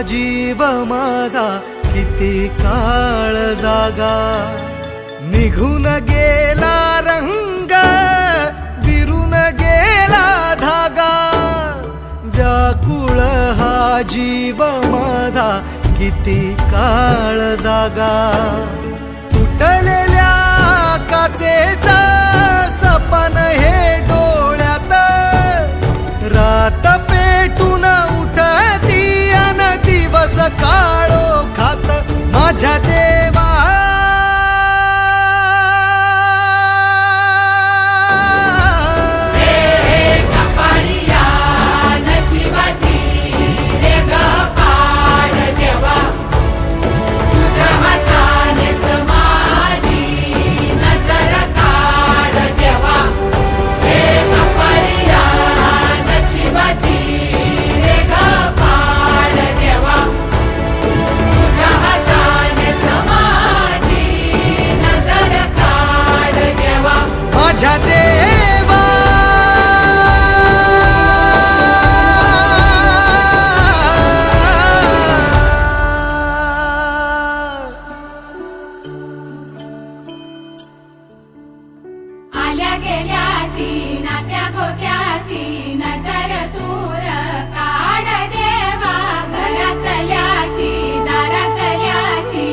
जीव माझा किती काळ जागा, निघून गेला रंग विरून गेला धागा, व्याकुळ हा जीव माझा किती काळ जागा, तुटलेल्या काचेचा सपन हे डोळ्यात, रात पेटून उठती अन दिवस काळो खात माझ्या देवा, माझ्या देवा. आल्या गेल्याची नात्या गोत्याची नजर दूर काढ देवा, घरातल्याची दारातल्याची